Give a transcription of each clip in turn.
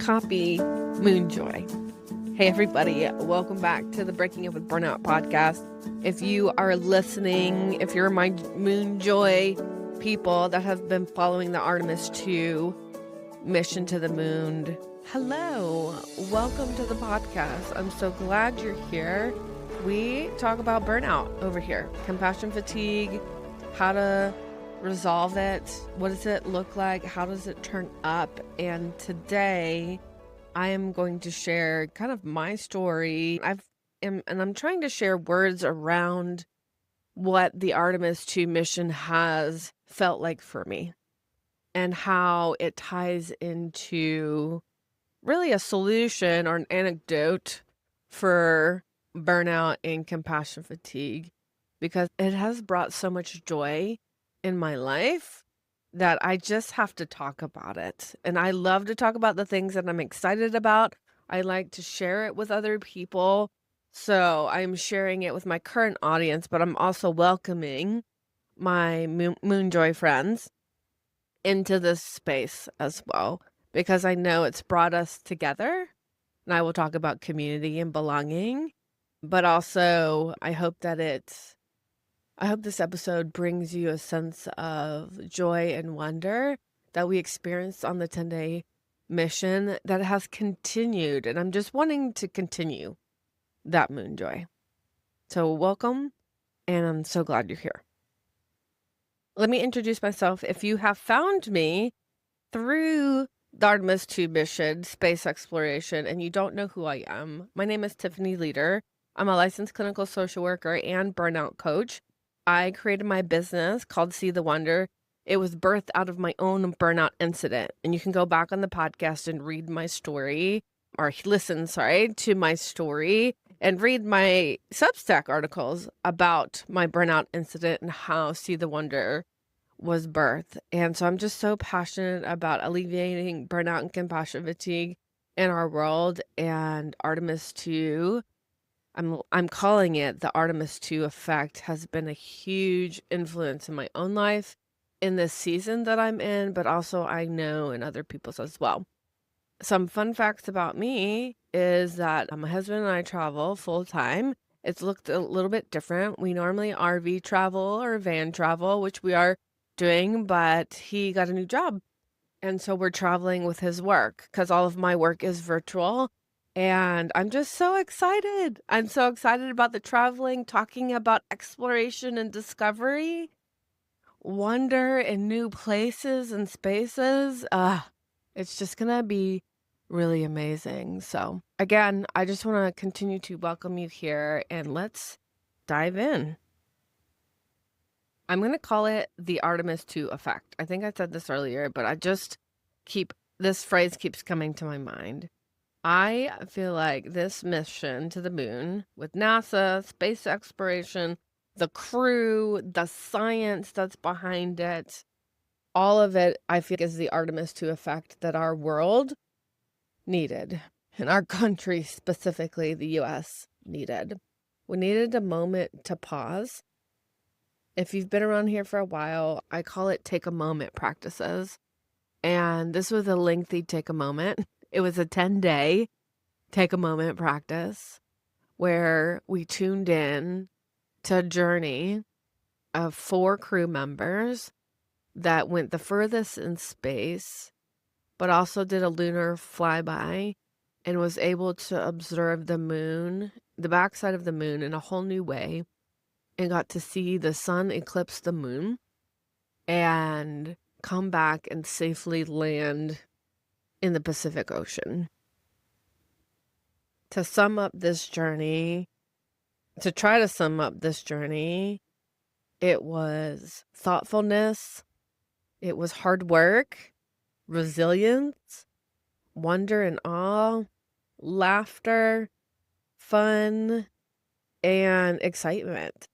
copy Moonjoy. Hey everybody, welcome back to the Breaking Up with Burnout podcast. If you are listening, if you're my Moonjoy people that have been following the Artemis 2 mission to the moon, hello, welcome to the podcast. I'm so glad you're here. We talk about burnout over here, compassion fatigue, how to resolve it, what does it look like, how does it turn up, and today I am going to share kind of my story. I'm trying to share words around what the Artemis 2 mission has felt like for me and how it ties into really a solution or an anecdote for burnout and compassion fatigue, because it has brought so much joy in my life that I just have to talk about it. And I love to talk about the things that I'm excited about. I like to share it with other people. So I'm sharing it with my current audience, but I'm also welcoming my Moonjoy friends into this space as well, because I know it's brought us together. And I will talk about community and belonging, but also I hope this episode brings you a sense of joy and wonder that we experienced on the 10-day mission that has continued. And I'm just wanting to continue that moon joy. So welcome, and I'm so glad you're here. Let me introduce myself. If you have found me through the Artemis 2 mission, space exploration, and you don't know who I am, my name is Tiffany Leader. I'm a licensed clinical social worker and burnout coach. I created my business called See the Wonder. It was birthed out of my own burnout incident. And you can go back on the podcast and read my story, or listen, to my story and read my Substack articles about my burnout incident and how See the Wonder was birthed. And so I'm just so passionate about alleviating burnout and compassion fatigue in our world. And Artemis 2, I'm calling it the Artemis 2 effect, has been a huge influence in my own life in this season that I'm in, but also I know in other people's as well. Some fun facts about me is that my husband and I travel full time. It's looked a little bit different. We normally RV travel or van travel, which we are doing, but he got a new job. And so we're traveling with his work because all of my work is virtual. And I'm just so excited. I'm so excited about the traveling, talking about exploration and discovery, wonder in new places and spaces. It's just going to be really amazing. So again, I just want to continue to welcome you here, and let's dive in. I'm going to call it the Artemis 2 effect. I think I said this earlier, but this phrase keeps coming to my mind. I feel like this mission to the moon with NASA, space exploration, the crew, the science that's behind it, all of it, I feel is the Artemis 2 effect that our world needed, and our country, specifically the US, needed. We needed a moment to pause. If you've been around here for a while, I call it take a moment practices. And this was a lengthy take a moment. It was a 10-day take a moment practice where we tuned in to a journey of 4 crew members that went the furthest in space, but also did a lunar flyby and was able to observe the moon, the backside of the moon, in a whole new way, and got to see the sun eclipse the moon and come back and safely land in the Pacific Ocean. To try to sum up this journey, it was thoughtfulness, it was hard work, resilience, wonder and awe, laughter, fun, and excitement.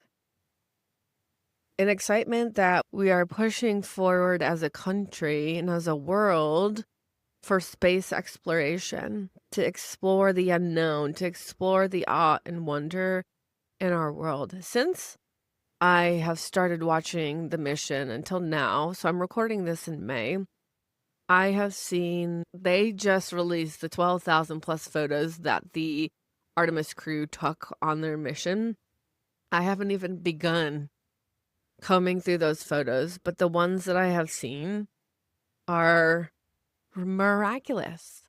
An excitement that we are pushing forward as a country and as a world for space exploration, to explore the unknown, to explore the awe and wonder in our world. Since I have started watching the mission until now, so I'm recording this in May, I have seen they just released the 12,000 plus photos that the Artemis crew took on their mission. I haven't even begun combing through those photos, but the ones that I have seen are miraculous.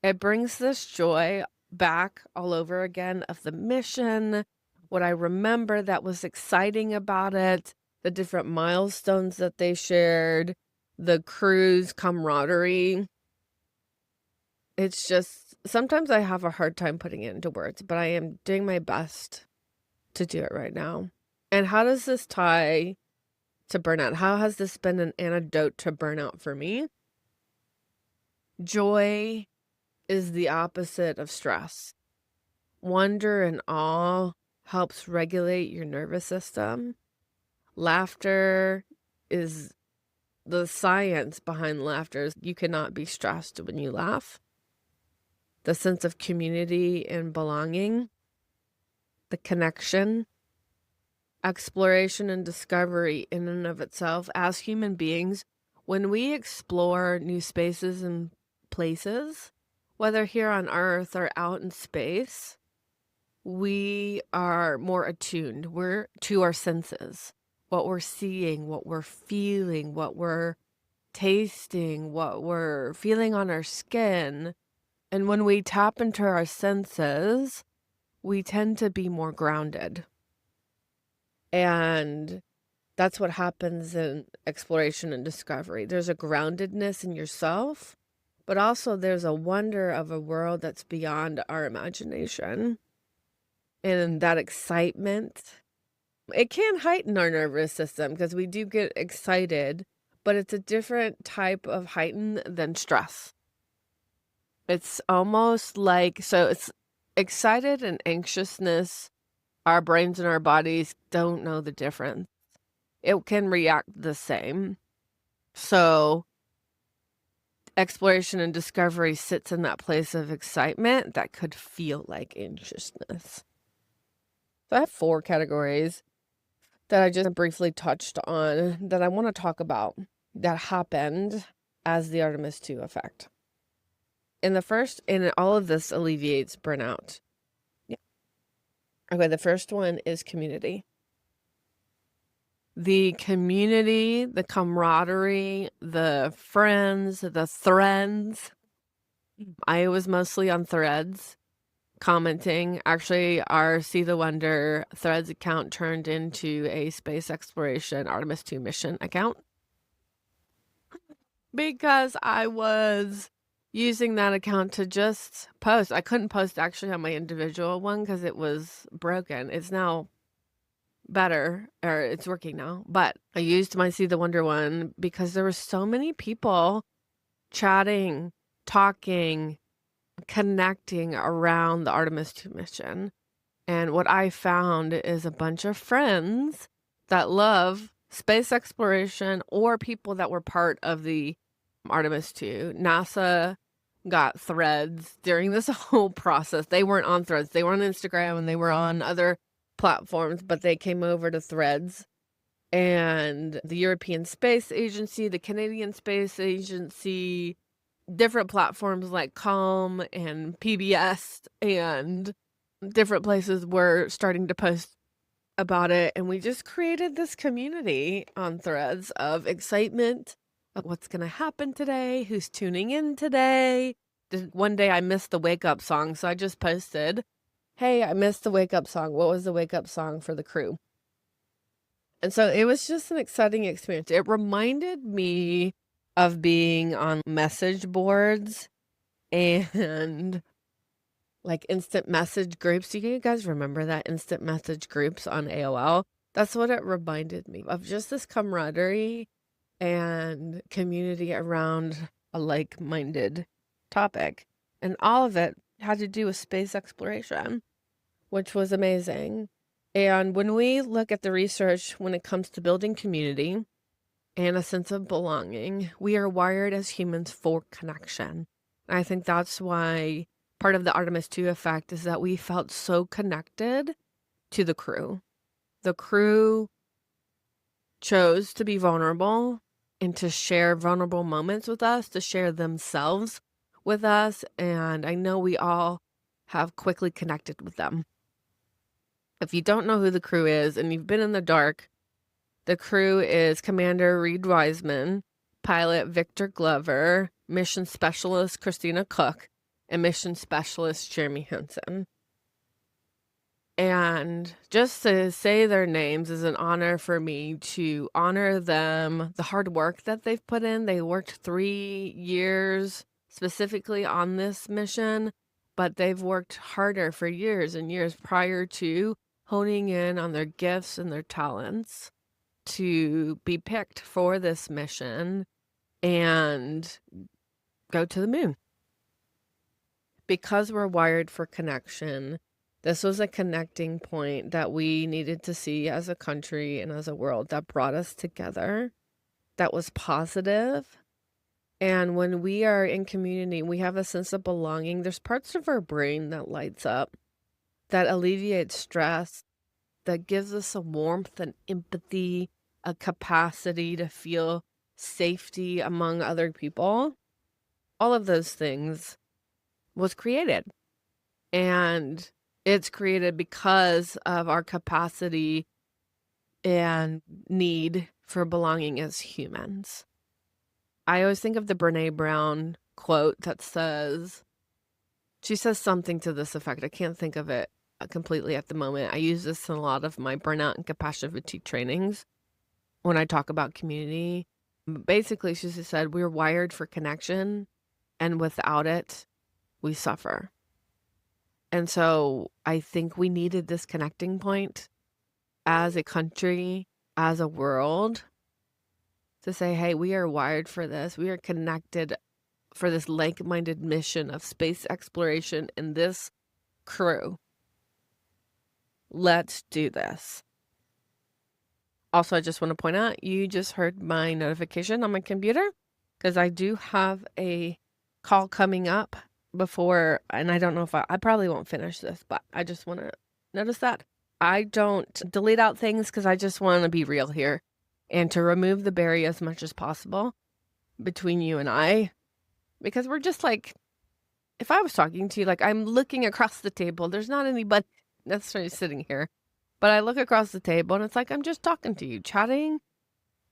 It brings this joy back all over again of the mission, what I remember that was exciting about it, the different milestones that they shared, the crew's camaraderie. It's just, sometimes I have a hard time putting it into words, but I am doing my best to do it right now. And how does this tie to burnout? How has this been an antidote to burnout for me? Joy is the opposite of stress. Wonder and awe helps regulate your nervous system. Laughter is the science behind laughter. You cannot be stressed when you laugh. The sense of community and belonging, the connection, exploration and discovery in and of itself as human beings. When we explore new spaces and places, whether here on Earth or out in space, we are more attuned. We're to our senses, what we're seeing, what we're feeling, what we're tasting, what we're feeling on our skin. And when we tap into our senses, we tend to be more grounded. And that's what happens in exploration and discovery. There's a groundedness in yourself, but also there's a wonder of a world that's beyond our imagination. And that excitement, it can heighten our nervous system because we do get excited, but it's a different type of heighten than stress. It's almost like, so it's excited and anxiousness. Our brains and our bodies don't know the difference. It can react the same. So exploration and discovery sits in that place of excitement that could feel like anxiousness. So I have 4 categories that I just briefly touched on that I want to talk about that happened as the Artemis 2 effect. And the first, and all of this alleviates burnout. Yeah. Okay, the first one is community. The community, the camaraderie, the friends, the threads. I was mostly on Threads commenting. Actually, our See the Wonder Threads account turned into a space exploration Artemis 2 mission account because I was using that account to just post. I couldn't post actually on my individual one because it was broken. It's now better, or it's working now, but I used my See the Wonder one because there were so many people chatting, talking, connecting around the Artemis 2 mission. And what I found is a bunch of friends that love space exploration or people that were part of the Artemis 2. NASA got Threads during this whole process. They weren't on Threads. They were on Instagram and they were on other platforms, but they came over to Threads. And the European Space Agency, the Canadian Space Agency, different platforms like Calm and PBS and different places were starting to post about it. And we just created this community on Threads of excitement of what's going to happen today, who's tuning in today. One day I missed the wake up song, so I just posted, hey, I missed the wake up song. What was the wake up song for the crew? And so it was just an exciting experience. It reminded me of being on message boards and like instant message groups. Do you guys remember that instant message groups on AOL? That's what it reminded me of, just this camaraderie and community around a like-minded topic. And all of it had to do with space exploration, which was amazing. And when we look at the research when it comes to building community and a sense of belonging, we are wired as humans for connection. And I think that's why part of the Artemis 2 effect is that we felt so connected to the crew. The crew chose to be vulnerable and to share vulnerable moments with us, to share themselves with us. And I know we all have quickly connected with them. If you don't know who the crew is and you've been in the dark, the crew is Commander Reed Wiseman, Pilot Victor Glover, Mission Specialist Christina Cook, and Mission Specialist Jeremy Henson. And just to say their names is an honor for me to honor them, the hard work that they've put in. They worked 3 years specifically on this mission, but they've worked harder for years and years prior to honing in on their gifts and their talents to be picked for this mission and go to the moon. Because we're wired for connection, this was a connecting point that we needed to see as a country and as a world that brought us together, that was positive. And when we are in community, we have a sense of belonging. There's parts of our brain that lights up, that alleviates stress, that gives us a warmth and empathy, a capacity to feel safety among other people. All of those things was created. And it's created because of our capacity and need for belonging as humans. I always think of the Brene Brown quote that says, she says something to this effect. I can't think of it completely at the moment. I use this in a lot of my burnout and compassion fatigue trainings when I talk about community. Basically, she just said, we're wired for connection, and without it, we suffer. And so I think we needed this connecting point as a country, as a world, to say, hey, we are wired for this. We are connected for this like-minded mission of space exploration in this crew. Let's do this. Also, I just want to point out, you just heard my notification on my computer because I do have a call coming up before, and I don't know if I probably won't finish this, but I just want to notice that I don't delete out things because I just want to be real here and to remove the barrier as much as possible between you and I, because we're just like, if I was talking to you, like I'm looking across the table, there's not anybody necessarily sitting here, but I look across the table and it's like I'm just talking to you, chatting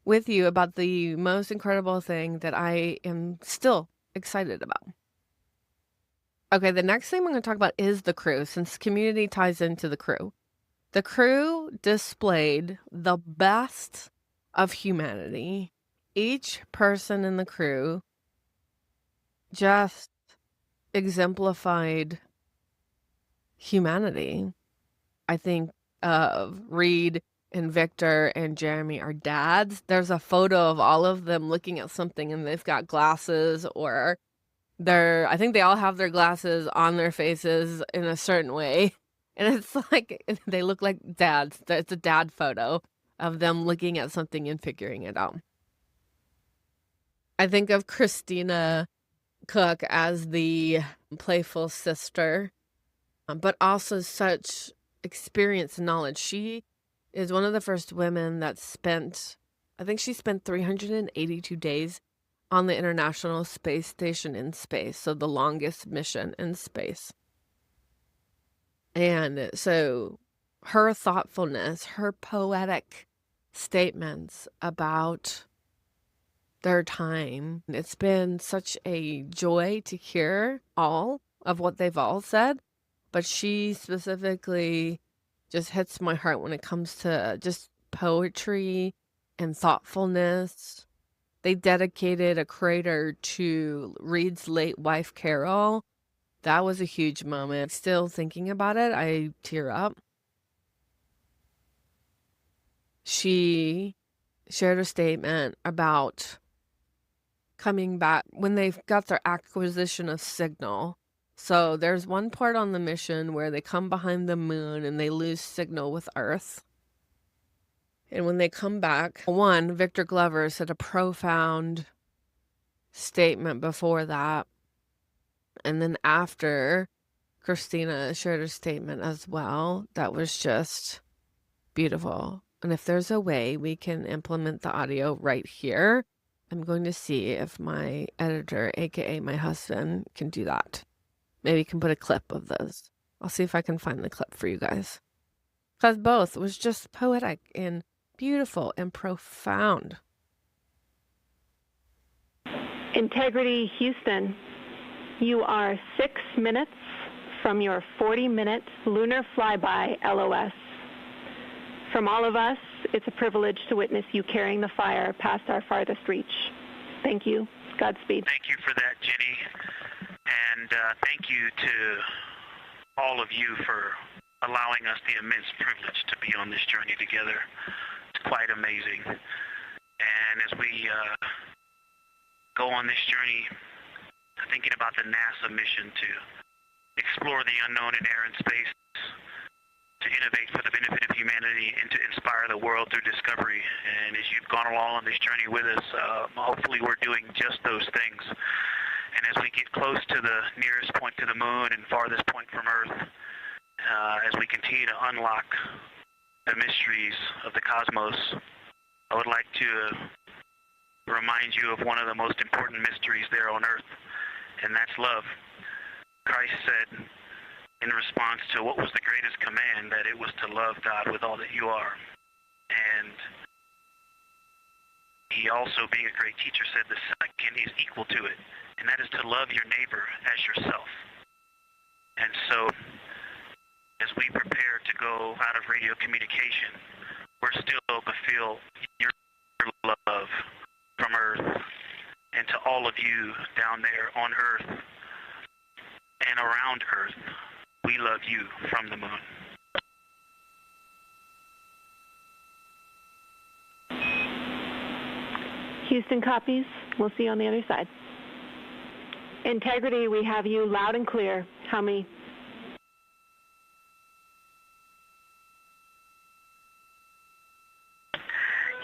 with you about the most incredible thing that I am still excited about. Okay, the next thing I'm going to talk about is the crew, since community ties into the crew. The crew displayed the best of humanity. Each person in the crew just exemplified humanity. I think of Reed and Victor and Jeremy are dads. There's a photo of all of them looking at something and they've got glasses, or I think they all have their glasses on their faces in a certain way. And it's like, they look like dads. It's a dad photo of them looking at something and figuring it out. I think of Christina Cook as the playful sister, but also such experience and knowledge. She is one of the first women that I think she spent 382 days on the International Space Station in space, so the longest mission in space. And so her thoughtfulness, her poetic statements about their time, it's been such a joy to hear all of what they've all said, but she specifically just hits my heart when it comes to just poetry and thoughtfulness. They dedicated a crater to Reed's late wife, Carol. That was a huge moment. Still thinking about it, I tear up. She shared a statement about coming back when they've got their acquisition of signal. So there's one part on the mission where they come behind the moon and they lose signal with Earth. And when they come back, Victor Glover said a profound statement before that. And then after, Christina shared a statement as well that was just beautiful. And if there's a way we can implement the audio right here, I'm going to see if my editor, aka my husband, can do that. Maybe he can put a clip of those. I'll see if I can find the clip for you guys. Because both was just poetic and beautiful and profound. Integrity Houston, you are 6 minutes from your 40-minute lunar flyby LOS. From all of us, it's a privilege to witness you carrying the fire past our farthest reach. Thank you. Godspeed. Thank you for that, Jenny. And thank you to all of you for allowing us the immense privilege to be on this journey together. It's quite amazing. And as we go on this journey, thinking about the NASA mission to explore the unknown in air and space, to innovate for the benefit of humanity, and to inspire the world through discovery. And as you've gone along on this journey with us, hopefully we're doing just those things. And as we get close to the nearest point to the moon and farthest point from Earth, as we continue to unlock the mysteries of the cosmos, I would like to remind you of one of the most important mysteries there on Earth, and that's love. Christ said in response to what was the greatest command, that it was to love God with all that you are. And he also, being a great teacher, said the second is equal to it, and that is to love your neighbor as yourself. And so, as we prepare to go out of radio communication, we're still to feel your love from Earth, and to all of you down there on Earth and around Earth, we love you from the moon. Houston copies. We'll see you on the other side. Integrity, we have you loud and clear. How many?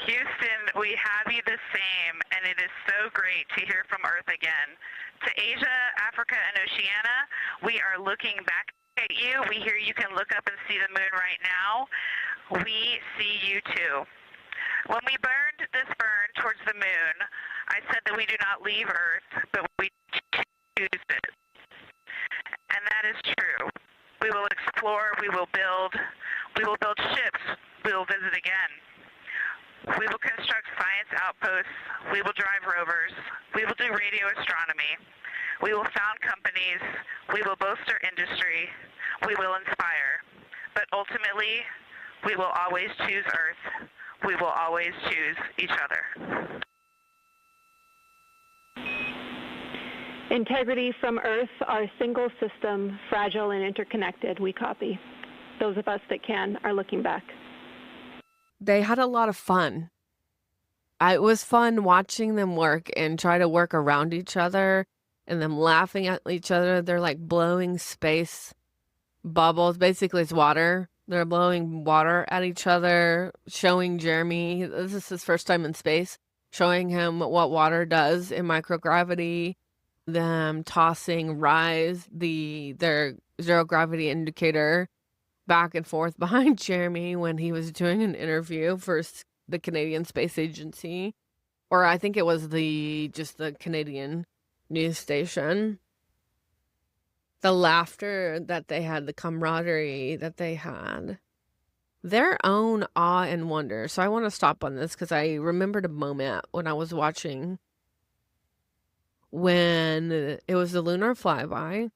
Houston, we have you the same, and it is so great to hear from Earth again. To Asia, Africa, and Oceania, we are looking back at you. We hear you can look up and see the moon right now. We see you too. When we burned this burn towards the moon, I said that we do not leave Earth, but we choose it. And that is true. We will explore, we will build ships, we will visit again. We will construct science outposts, we will drive rovers, we will do radio astronomy, we will found companies, we will bolster industry, we will inspire. But ultimately, we will always choose Earth. We will always choose each other. Integrity from Earth, our single system, fragile and interconnected. We copy. Those of us that can are looking back. They had a lot of fun. It was fun watching them work and try to work around each other and them laughing at each other. They're like blowing space bubbles. Basically, it's water. They're blowing water at each other, showing Jeremy, this is his first time in space, showing him what water does in microgravity, them tossing Rise, their zero gravity indicator, back and forth behind Jeremy when he was doing an interview for the Canadian Space Agency, or I think it was just the Canadian news station. The laughter that they had, the camaraderie that they had, their own awe and wonder. So I want to stop on this because I remembered a moment when I was watching when it was the lunar flyby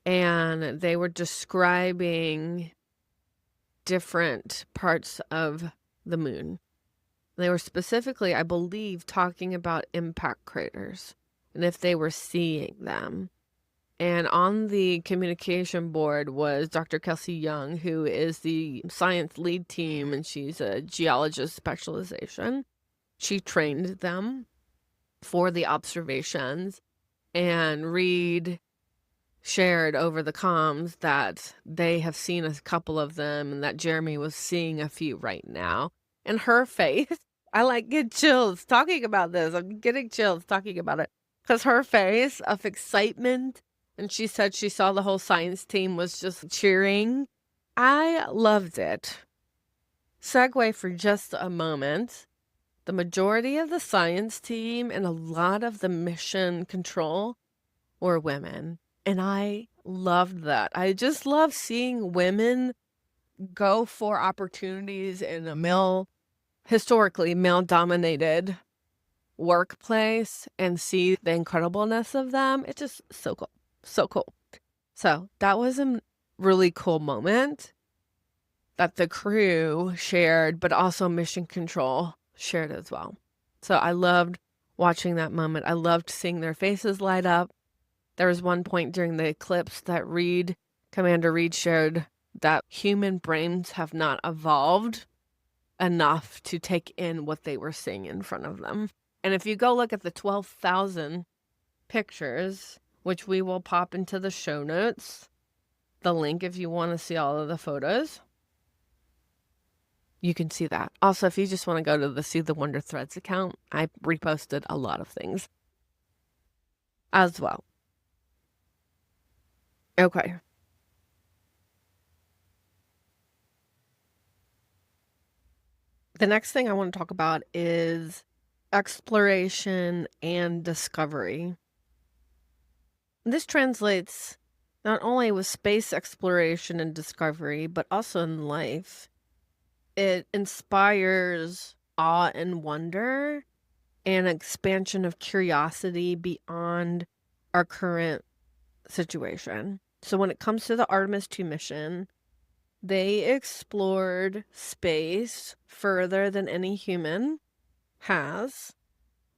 and they were describing different parts of the moon. They were specifically, I believe, talking about impact craters and if they were seeing them. And on the communication board was Dr. Kelsey Young, who is the science lead team, and she's a geologist specialization. She trained them for the observations, and Reed shared over the comms that they have seen a couple of them and that Jeremy was seeing a few right now. And her face, I get chills talking about this. I'm getting chills talking about it because her face of excitement. And she said she saw the whole science team was just cheering. I loved it. Segue for just a moment. the majority of the science team and a lot of the mission control were women. And I loved that. I just love seeing women go for opportunities in a historically male-dominated workplace and see the incredibleness of them. It's just so cool. So cool. So that was a really cool moment that the crew shared, but also mission control shared as well. So I loved watching that moment. I loved seeing their faces light up. There was one point during the eclipse that Commander Reed shared that human brains have not evolved enough to take in what they were seeing in front of them. And if you go look at the 12,000 pictures, which we will pop into the show notes, the link if you want to see all of the photos, you can see that. Also, if you just want to go to the See the Wonder Threads account, I reposted a lot of things as well. Okay. The next thing I want to talk about is exploration and discovery. This translates not only with space exploration and discovery, but also in life. It inspires awe and wonder and expansion of curiosity beyond our current situation. So when it comes to the Artemis 2 mission, they explored space further than any human has.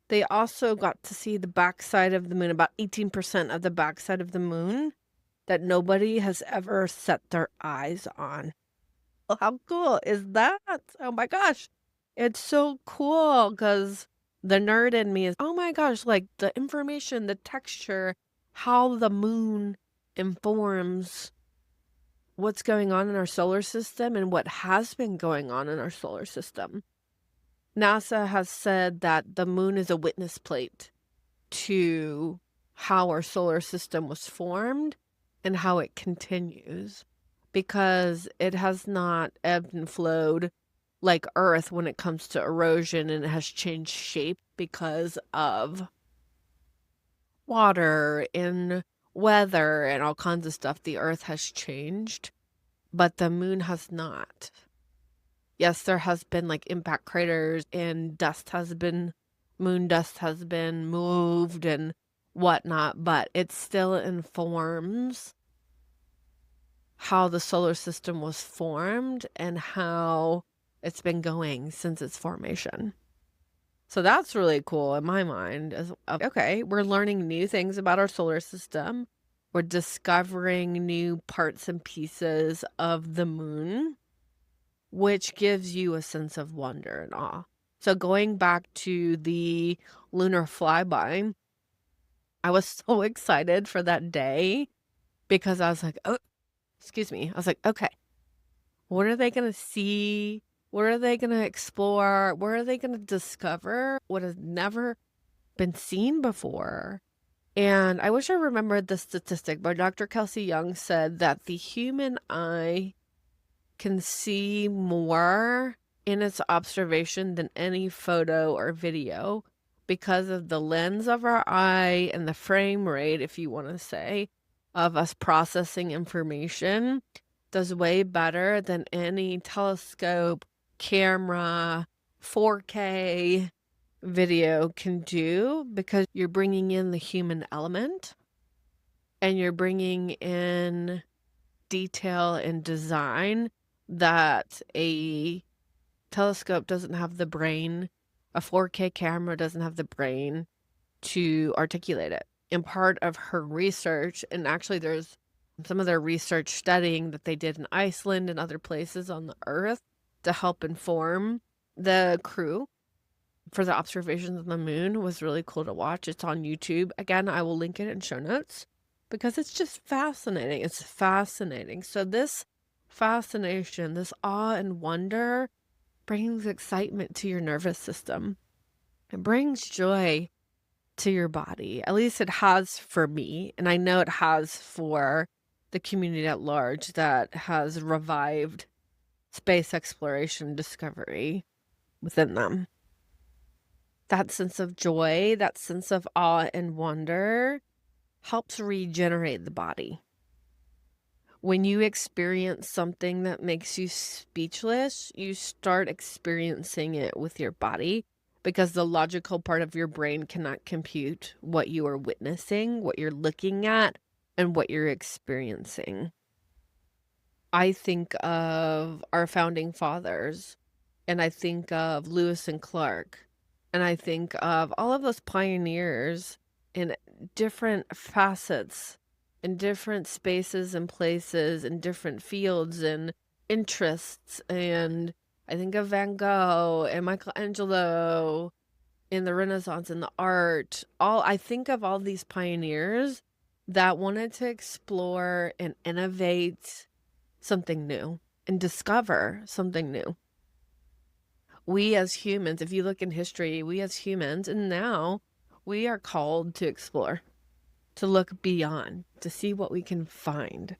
They also got to see the backside of the moon, about 18% of the backside of the moon that nobody has ever set their eyes on. How cool is that? Oh my gosh. It's so cool because the nerd in me is, oh my gosh, like the information, the texture, how the moon informs what's going on in our solar system and what has been going on in our solar system. NASA has said that the moon is a witness plate to how our solar system was formed and how it continues, because it has not ebbed and flowed like Earth when it comes to erosion, and it has changed shape because of water and weather and all kinds of stuff. The Earth has changed, but the moon has not. Yes, there has been like impact craters and moon dust has been moved and whatnot, but it still informs how the solar system was formed and how it's been going since its formation. So that's really cool in my mind. Okay, we're learning new things about our solar system. We're discovering new parts and pieces of the moon, which gives you a sense of wonder and awe. So going back to the lunar flyby, I was so excited for that day because I was like, oh, excuse me. I was like, okay, what are they going to see? What are they going to explore? What are they going to discover? What has never been seen before? And I wish I remembered the statistic, but Dr. Kelsey Young said that the human eye can see more in its observation than any photo or video because of the lens of our eye and the frame rate, if you want to say, of us processing information does way better than any telescope, camera, 4K video can do, because you're bringing in the human element and you're bringing in detail and design that a telescope doesn't have the brain, a 4K camera doesn't have the brain to articulate it. And part of her research, and actually there's some of their research studying that they did in Iceland and other places on the Earth to help inform the crew for the observations on the moon, was really cool to watch. It's on YouTube. Again, I will link it in show notes because it's just fascinating. It's fascinating. So this fascination, this awe and wonder brings excitement to your nervous system. It brings joy to your body. At least it has for me. And I know it has for the community at large that has revived space exploration discovery within them. that sense of joy, that sense of awe and wonder helps regenerate the body. When you experience something that makes you speechless, you start experiencing it with your body because the logical part of your brain cannot compute what you are witnessing, what you're looking at, and what you're experiencing. I think of our founding fathers, and I think of Lewis and Clark, and I think of all of those pioneers in different facets, in different spaces and places, in different fields and interests. And I think of Van Gogh and Michelangelo in the Renaissance and the art. I think of all these pioneers that wanted to explore and innovate something new and discover something new. We as humans, if you look in history, we as humans, and now we are called to explore, to look beyond, to see what we can find,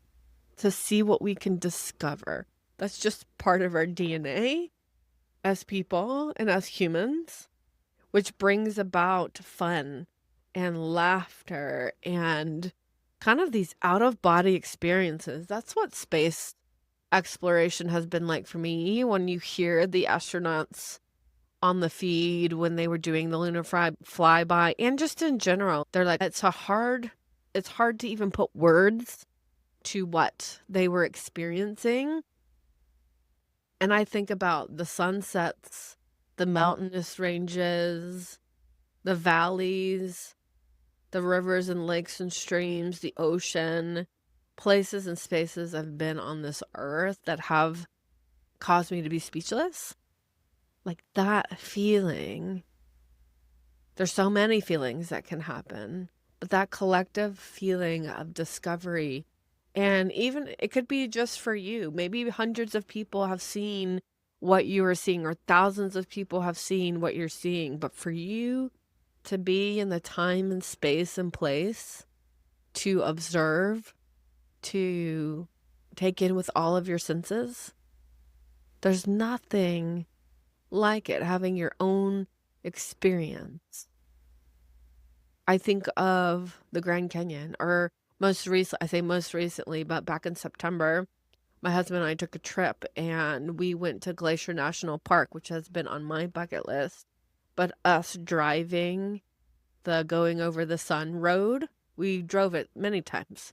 to see what we can discover. That's just part of our DNA as people and as humans, which brings about fun and laughter and kind of these out-of-body experiences. That's what space exploration has been like for me. When you hear the astronauts on the feed when they were doing the lunar flyby, and just in general, they're like, it's hard to even put words to what they were experiencing. And I think about the sunsets, the mountainous ranges, the valleys, the rivers and lakes and streams, the ocean, places and spaces I've been on this earth that have caused me to be speechless. Like that feeling. There's so many feelings that can happen, but that collective feeling of discovery, and even it could be just for you. Maybe hundreds of people have seen what you are seeing, or thousands of people have seen what you're seeing, but for you to be in the time and space and place to observe, to take in with all of your senses, there's nothing like it, having your own experience. I think of the Grand Canyon, or most recently, but back in September, my husband and I took a trip and we went to Glacier National Park, which has been on my bucket list. But us driving the Going Over the Sun road, we drove it many times.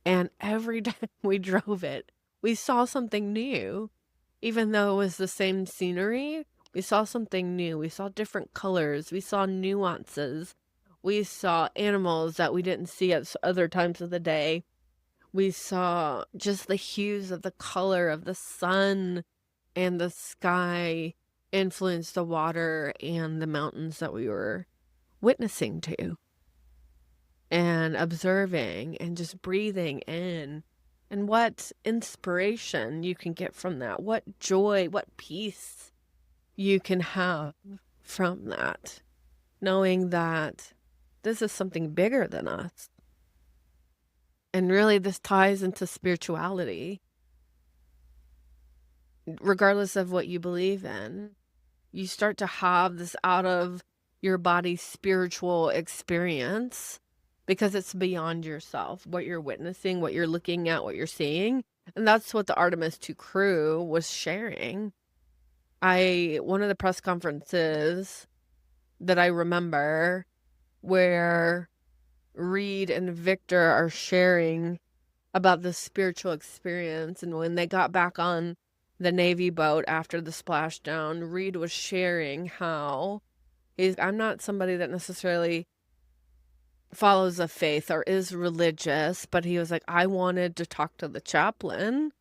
And every time we drove it, we saw something new. Even though it was the same scenery, we saw something new. We saw different colors. We saw nuances. We saw animals that we didn't see at other times of the day. We saw just the hues of the color of the sun and the sky influence the water and the mountains that we were witnessing to and observing and just breathing in. And what inspiration you can get from that, what joy, what peace you can have from that, knowing that this is something bigger than us. And really, this ties into spirituality. Regardless of what you believe in, you start to have this out of your body spiritual experience because it's beyond yourself, what you're witnessing, what you're looking at, what you're seeing. And that's what the Artemis 2 crew was sharing. One of the press conferences that I remember where Reed and Victor are sharing about the spiritual experience, and when they got back on the Navy boat after the splashdown, Reed was sharing how I'm not somebody that necessarily follows a faith or is religious, but he was like, I wanted to talk to the chaplain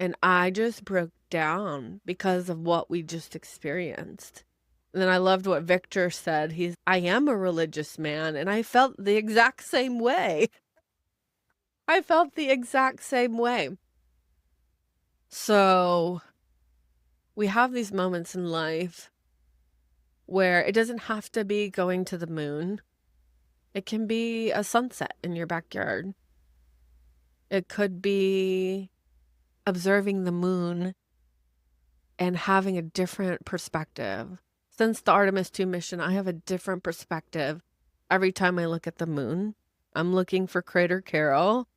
and I just broke down because of what we just experienced. And then I loved what Victor said. I am a religious man, and I felt the exact same way. I felt the exact same way. So we have these moments in life where it doesn't have to be going to the moon. It can be a sunset in your backyard. It could be observing the moon and having a different perspective, Since the Artemis 2 mission, I have a different perspective every time I look at the moon. I'm looking for Crater Carol,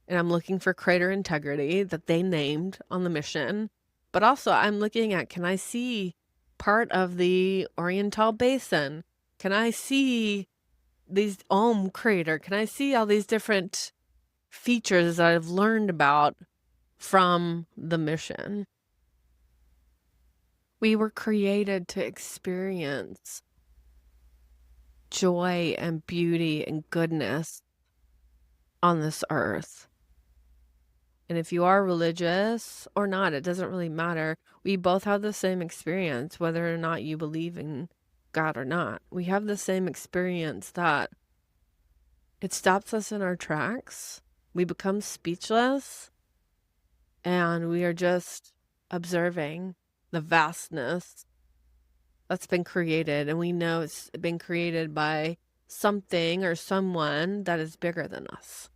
and I'm looking for Crater Integrity that they named on the mission. But also, I'm looking at, can I see part of the Oriental Basin? Can I see these Ulm Crater? Can I see all these different features that I've learned about from the mission? We were created to experience joy and beauty and goodness on this earth. And if you are religious or not, it doesn't really matter. We both have the same experience, whether or not you believe in God or not. We have the same experience that it stops us in our tracks. We become speechless, and we are just observing the vastness that's been created. And we know it's been created by something or someone that is bigger than us.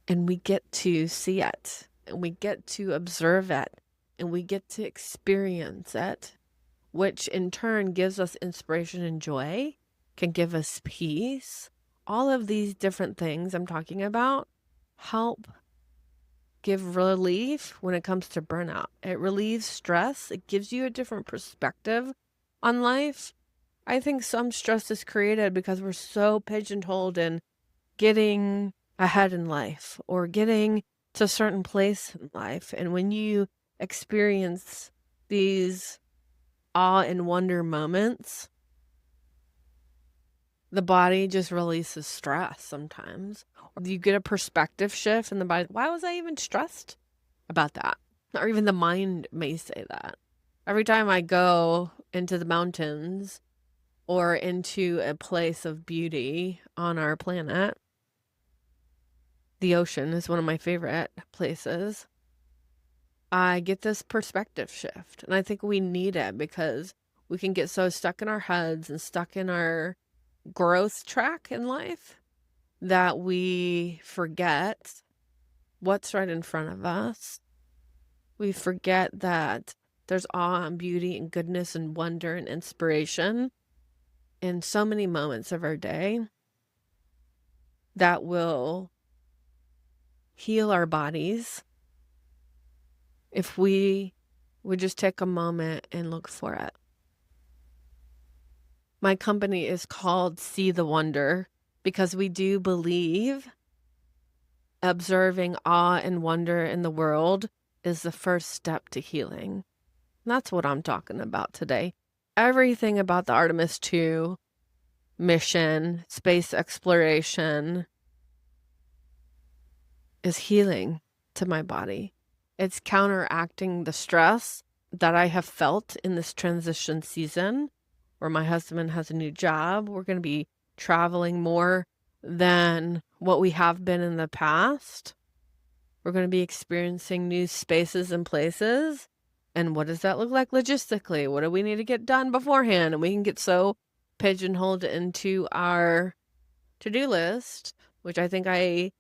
And we get to see it, and we get to observe it, and we get to experience it, which in turn gives us inspiration and joy, can give us peace. All of these different things I'm talking about help give relief when it comes to burnout. It relieves stress. It gives you a different perspective on life. I think some stress is created because we're so pigeonholed in getting ahead in life or getting to a certain place in life. And when you experience these awe and wonder moments, the body just releases stress sometimes. Or you get a perspective shift in the body. Why was I even stressed about that? Or even the mind may say that. Every time I go into the mountains or into a place of beauty on our planet, the ocean is one of my favorite places, I get this perspective shift. And I think we need it because we can get so stuck in our heads and stuck in our growth track in life that we forget what's right in front of us. We forget that there's awe and beauty and goodness and wonder and inspiration in so many moments of our day that will heal our bodies if we would just take a moment and look for it. My company is called See the Wonder because we do believe observing awe and wonder in the world is the first step to healing. And that's what I'm talking about today. Everything about the Artemis 2 mission, space exploration, is healing to my body. It's counteracting the stress that I have felt in this transition season where my husband has a new job. We're going to be traveling more than what we have been in the past. We're going to be experiencing new spaces and places. And what does that look like logistically? What do we need to get done beforehand? And we can get so pigeonholed into our to-do list, which I think I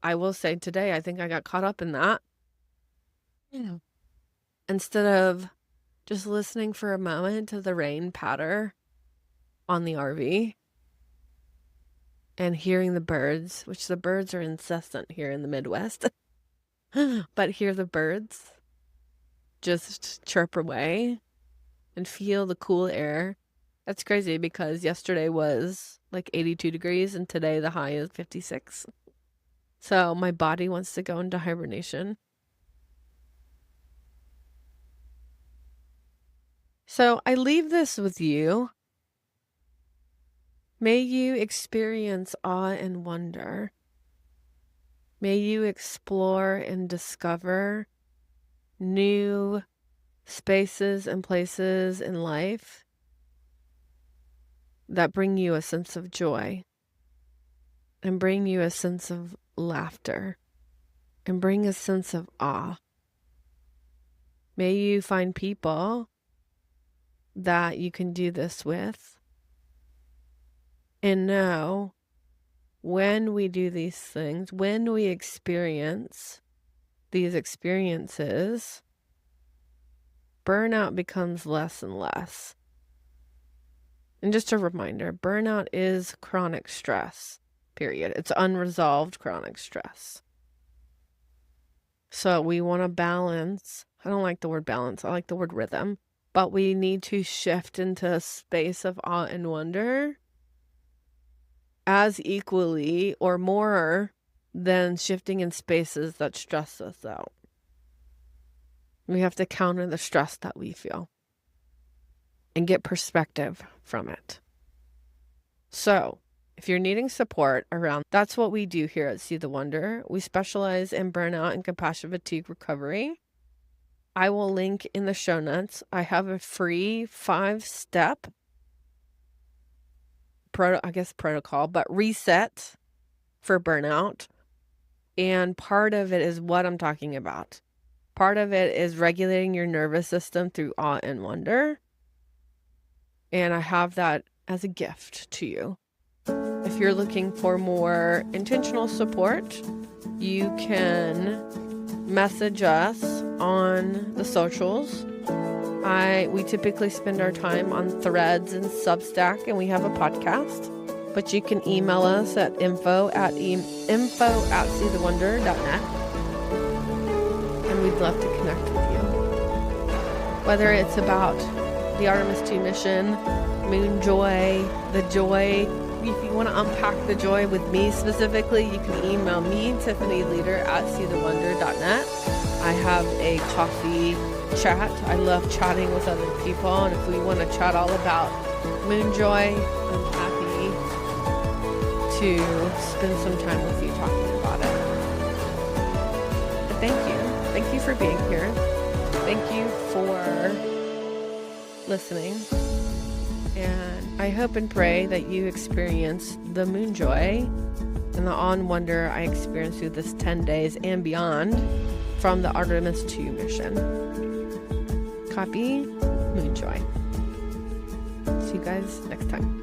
will say today, I think I got caught up in that. Yeah. Instead of just listening for a moment to the rain patter on the RV and hearing the birds, which the birds are incessant here in the Midwest, but hear the birds just chirp away and feel the cool air. That's crazy because yesterday was like 82 degrees and today the high is 56. So my body wants to go into hibernation. So I leave this with you. May you experience awe and wonder. May you explore and discover new spaces and places in life that bring you a sense of joy and bring you a sense of laughter and bring a sense of awe. May you find people that you can do this with and know when we do these things, when we experience these experiences, burnout becomes less and less. And just a reminder, burnout is chronic stress, period. It's unresolved chronic stress. So we want to balance. I don't like the word balance. I like the word rhythm. But we need to shift into a space of awe and wonder as equally or more than shifting in spaces that stress us out. We have to counter the stress that we feel and get perspective from it. So, if you're needing support around, that's what we do here at See the Wonder. We specialize in burnout and compassion fatigue recovery. I will link in the show notes. I have a free 5-step protocol, but reset for burnout. And part of it is what I'm talking about. Part of it is regulating your nervous system through awe and wonder. And I have that as a gift to you. If you're looking for more intentional support, you can message us on the socials. We typically spend our time on Threads and Substack, and we have a podcast. But you can email us at info@seethewonder.net, and we'd love to connect with you. Whether it's about the Artemis 2 mission, moon joy, the joy. If you want to unpack the joy with me specifically, you can email me, Tiffany Leader, at seethewonder.net. I have a coffee chat. I love chatting with other people, and if we want to chat all about moon joy, I'm happy to spend some time with you talking about it. But thank you. Thank you for being here. Thank you for listening. And I hope and pray that you experience the moon joy and the awe and wonder I experienced through this 10 days and beyond from the Artemis 2 mission. Copy, moon joy. See you guys next time.